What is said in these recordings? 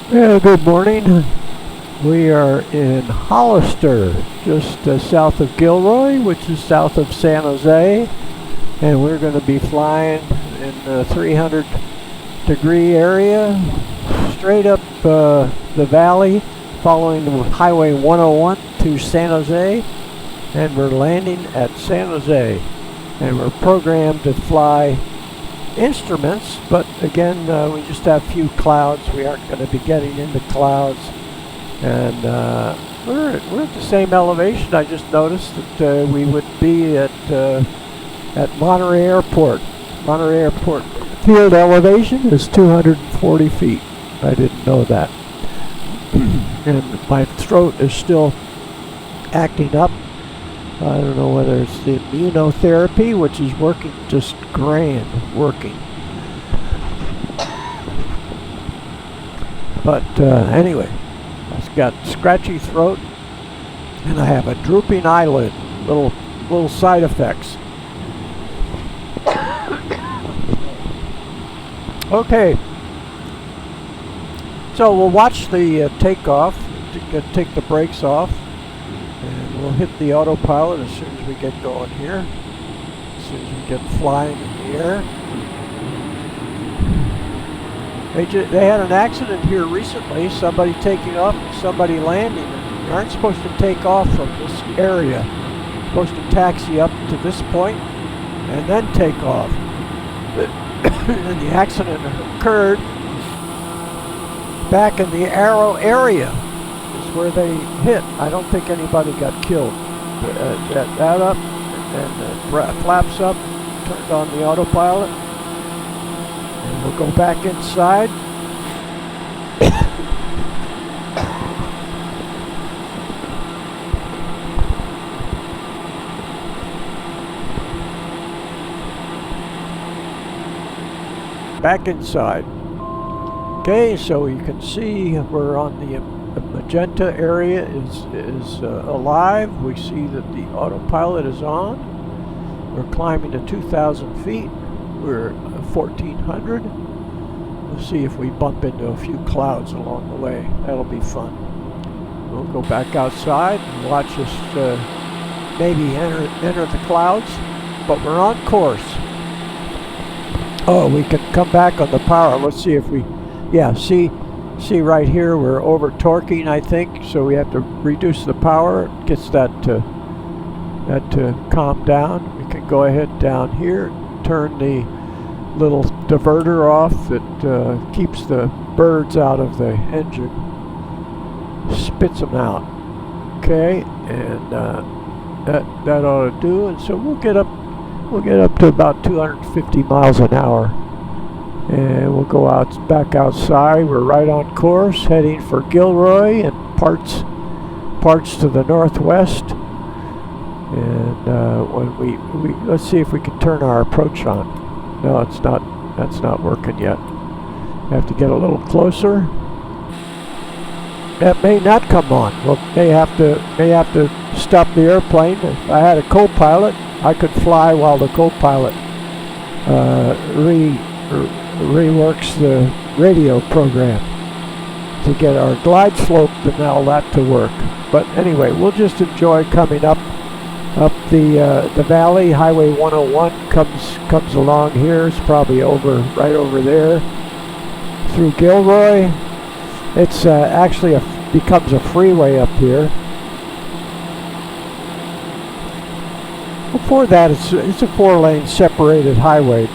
Yeah, good morning. We are in Hollister, just south of Gilroy, which is south of San Jose, and we're going to be flying in the 300-degree area, straight up the valley, following the Highway 101 to San Jose, and we're landing at San Jose, and we're programmed to fly instruments, but again, we just have few clouds. We aren't going to be getting into clouds, and we're at the same elevation. I just noticed that we would be at Monterey Airport. Monterey Airport field elevation is 240 feet. I didn't know that. And my throat is still acting up. I don't know whether it's the immunotherapy, which is working just grand, working. But anyway, I've got scratchy throat, and I have a drooping eyelid, little side effects. Okay, so we'll watch the takeoff, take the brakes off. And we'll hit the autopilot as soon as we get going here, as soon as we get flying in the air. They had an accident here recently, somebody taking off and somebody landing. You aren't supposed to take off from this area. You're supposed to taxi up to this point and then take off. And the accident occurred back in the Arrow area. Where they hit. I don't think anybody got killed. That up, and flaps up, turned on the autopilot, and we'll go back inside. Back inside. Okay, so you can see we're on the magenta area is alive. We see that the autopilot is on. We're climbing to 2,000 feet. We're 1,400. We'll see if we bump into a few clouds along the way. That'll be fun. We'll go back outside and watch us maybe enter the clouds, but we're on course. Oh, we can come back on the power. Let's see if we, yeah, see right here, we're over torquing, I think, so we have to reduce the power. It gets that to calm down. We can go ahead down here, turn the little diverter off that keeps the birds out of the engine, spits them out. Okay, and that ought to do. And so we'll get up to about 250 miles an hour. And we'll go back outside. We're right on course, heading for Gilroy and parts to the northwest. And when we let's see if we can turn our approach on. No, it's not. That's not working yet. Have to get a little closer. That may not come on. Well, may have to stop the airplane. If I had a co-pilot, I could fly while the co-pilot reworks the radio program to get our glide slope and all that to work. But anyway, we'll just enjoy coming up the valley. Highway 101 comes along here. It's probably right over there through Gilroy. It's actually becomes a freeway up here. Before that, it's a 4-lane separated highway.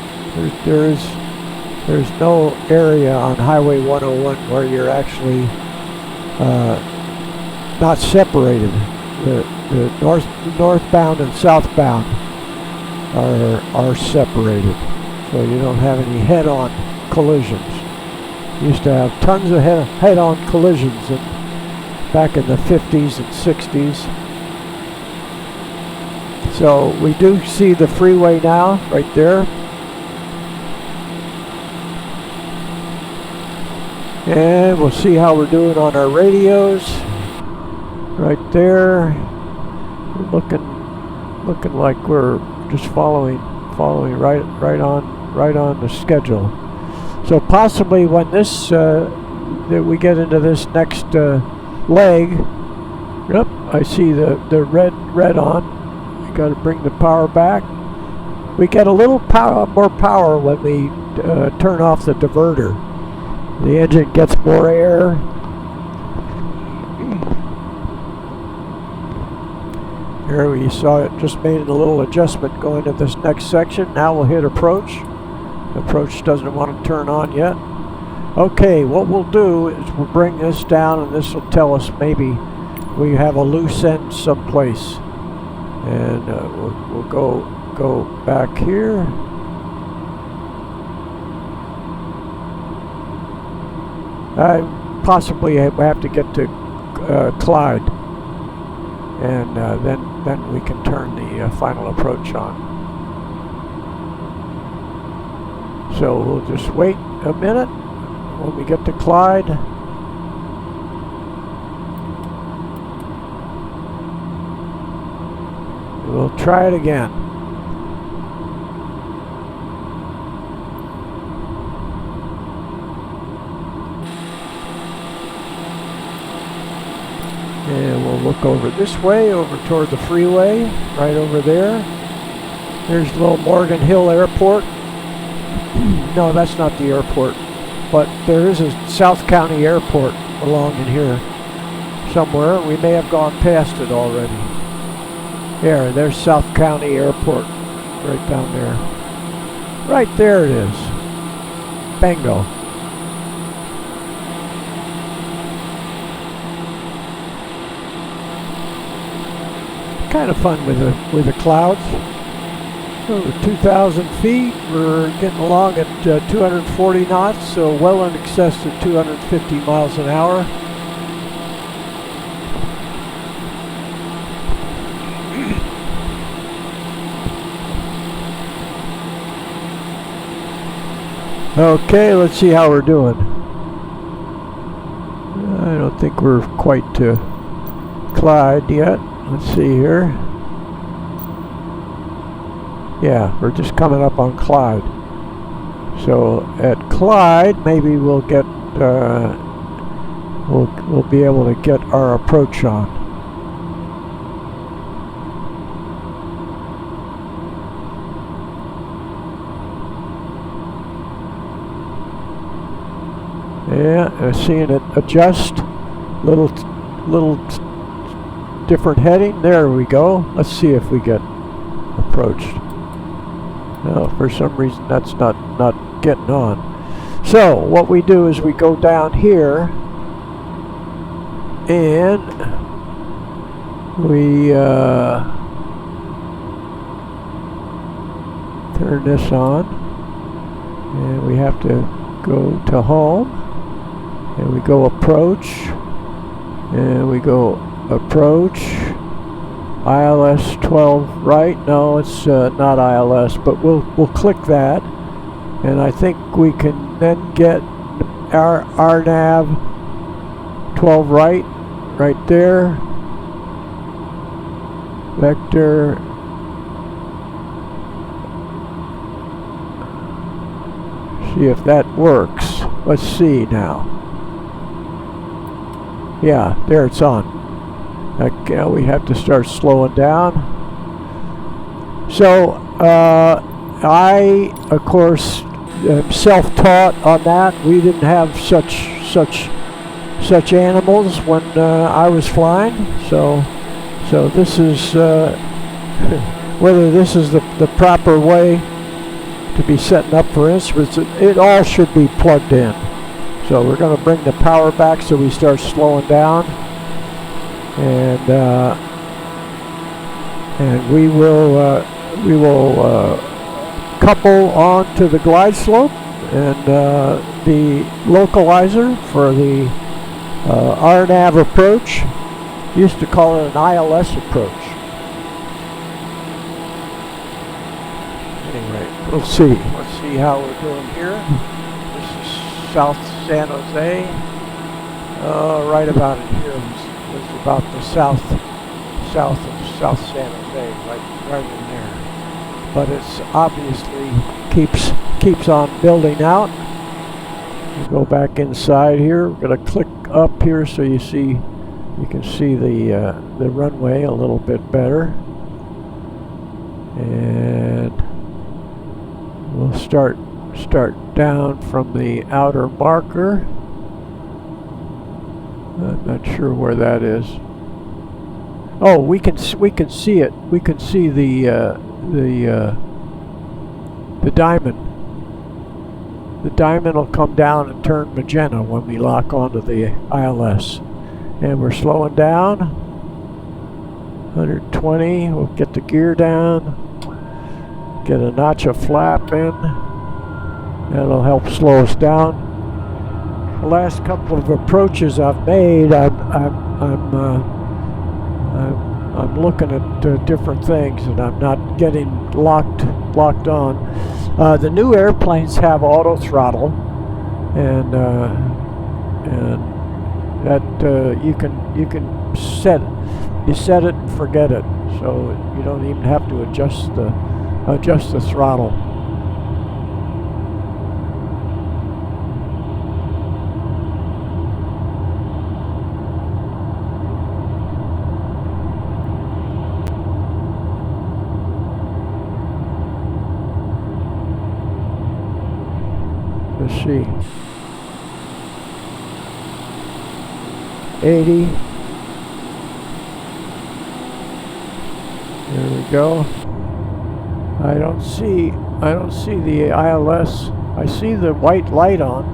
There's no area on Highway 101 where you're actually not separated. The northbound and southbound are separated, so you don't have any head-on collisions. You used to have tons of head-on collisions back in the 50s and 60s. So we do see the freeway now, right there. And we'll see how we're doing on our radios. Right there. Looking like we're just following right on the schedule. So possibly when this we get into this next leg. Yep, I see the red on. We got to bring the power back. We get a little more power when we turn off the diverter. The engine gets more air. Here we saw it just made a little adjustment going to this next section. Now we'll hit approach. Approach doesn't want to turn on yet. Okay, what we'll do is we'll bring this down, and this will tell us maybe we have a loose end someplace. And we'll go back here. I possibly have to get to Clyde, and then we can turn the final approach on. So we'll just wait a minute when we get to Clyde. We'll try it again. And we'll look over this way, over toward the freeway, right over there. There's little Morgan Hill Airport. No, that's not the airport, but there is a South County Airport along in here somewhere. We may have gone past it already. There's South County Airport, right down there. Right there it is. Bingo. Kind of fun with the clouds. Over 2,000 feet. We're getting along at 240 knots, so well in excess of 250 miles an hour. Okay, let's see how we're doing. I don't think we're quite to Clyde yet. Let's see here. Yeah, we're just coming up on Clyde. So at Clyde, maybe we'll get we'll be able to get our approach on. Yeah, seeing it adjust. Little different heading. There we go. Let's see if we get approached. No, for some reason that's not getting on. So what we do is we go down here and we turn this on, and we have to go to home, and we go approach, and we go approach. ILS 12 right? No, it's not ILS, but we'll click that, and I think we can then get our nav 12 right there. Vector. See if that works. Let's see now. Yeah, there it's on. Okay, we have to start slowing down. So I, of course, am self-taught on that. We didn't have such animals when I was flying. So this is whether this is the proper way to be setting up for instruments. It all should be plugged in. So we're going to bring the power back so we start slowing down. And we will couple onto the glide slope, and the localizer for the RNAV approach. Used to call it an ILS approach. Anyway, we'll see. Let's see how we're doing here. This is South San Jose. Right about it here. Was about the south of South San Jose, right in there. But it's obviously keeps on building out. Go back inside here. We're going to click up here so you can see the runway a little bit better. And we'll start down from the outer marker. I'm not sure where that is. Oh, we can see it. We can see the diamond. The diamond will come down and turn magenta when we lock onto the ILS. And we're slowing down. 120. We'll get the gear down. Get a notch of flap in. That'll help slow us down. The last couple of approaches I've made, I'm looking at different things, and I'm not getting locked on. The new airplanes have auto throttle, and that you can set it. You set it and forget it, so you don't even have to adjust the throttle. Let's see. 80. There we go. I don't see the ILS. I see the white light on.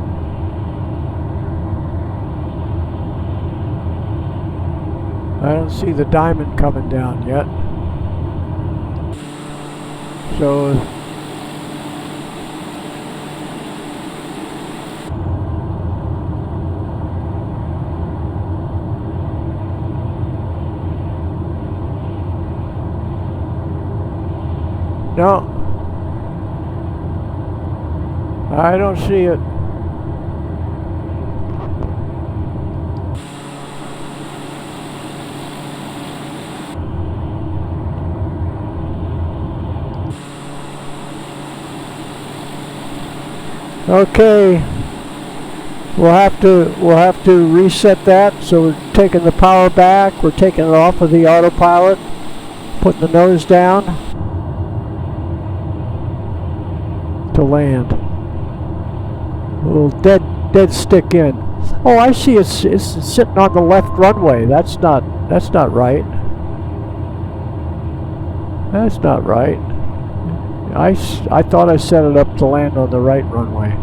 I don't see the diamond coming down yet. So no, I don't see it. Okay, we'll have to reset that. So we're taking the power back. We're taking it off of the autopilot, putting the nose down to land. A little dead stick in. Oh, I see. It's sitting on the left runway. That's not right. That's not right. I thought I set it up to land on the right runway.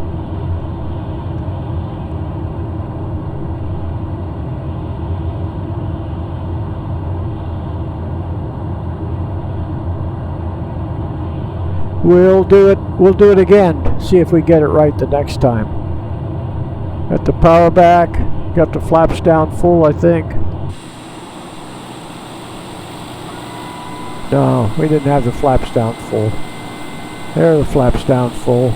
We'll do it again. See if we get it right the next time. Got the power back. Got the flaps down full, I think. No, we didn't have the flaps down full. There are the flaps down full.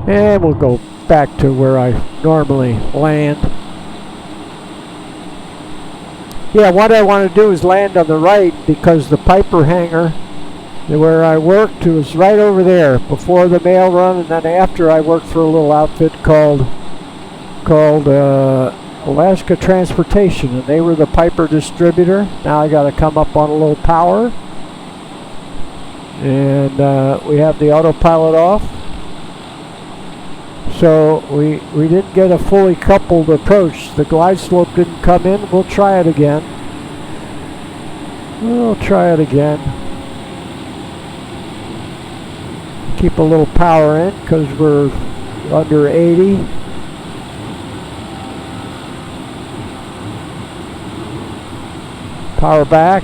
And we'll go back to where I normally land. Yeah, what I want to do is land on the right, because the Piper hangar where I worked was right over there before the mail run, and then after I worked for a little outfit called Alaska Transportation, and they were the Piper distributor. Now I got to come up on a little power, and we have the autopilot off, so we didn't get a fully coupled approach. The glide slope didn't come in. We'll try it again. Keep a little power in because we're under 80. Power back.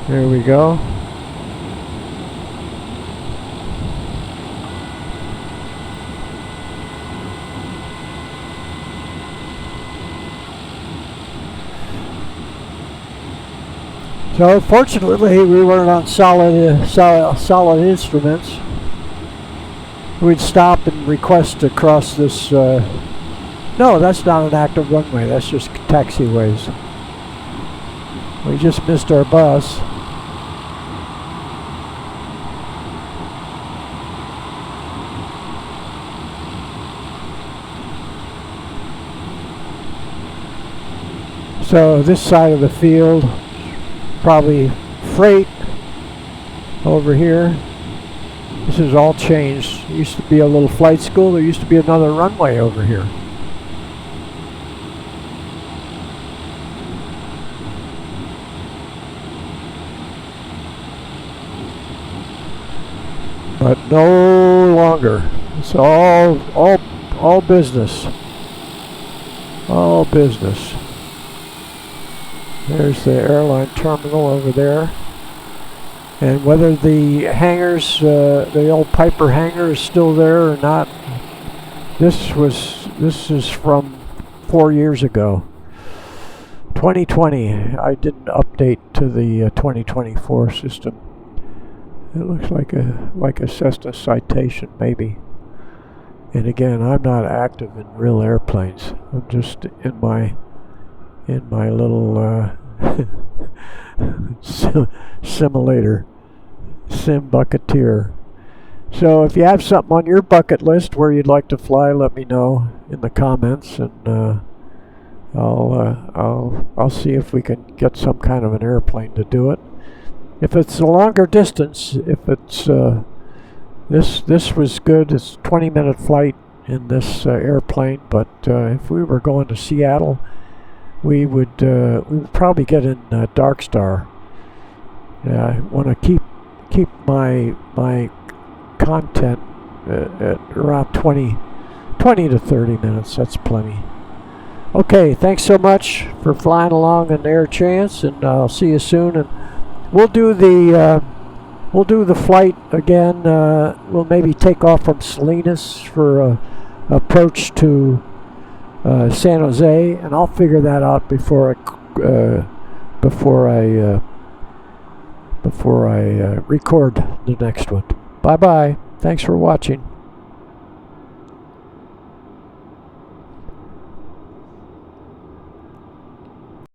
There we go. So fortunately we weren't on solid instruments. We'd stop and request to cross this No, that's not an active runway. That's just taxiways. We just missed our bus. So this side of the field, probably freight over here. This has all changed. It used to be a little flight school. There used to be another runway over here. But no longer. It's all business. All business. There's the airline terminal over there. And whether the hangars, the old Piper hangar is still there or not, this is from 4 years ago. 2020. I didn't update to the 2024 system. It looks like a Cessna Citation, maybe. And again, I'm not active in real airplanes. I'm just in my little simulator, sim bucketeer. So if you have something on your bucket list where you'd like to fly, let me know in the comments, and I'll see if we can get some kind of an airplane to do it. If it's a longer distance, if it's this was good. It's a 20-minute flight in this airplane, but if we were going to Seattle, we would probably get in Dark Star. I want to keep my content at around 20 to 30 minutes. That's plenty. Okay, thanks so much for flying along in Air Chance, and I'll see you soon. And we'll do the flight again. We'll maybe take off from Salinas for approach to San Jose, and I'll figure that out before I record the next one. Bye bye. Thanks for watching.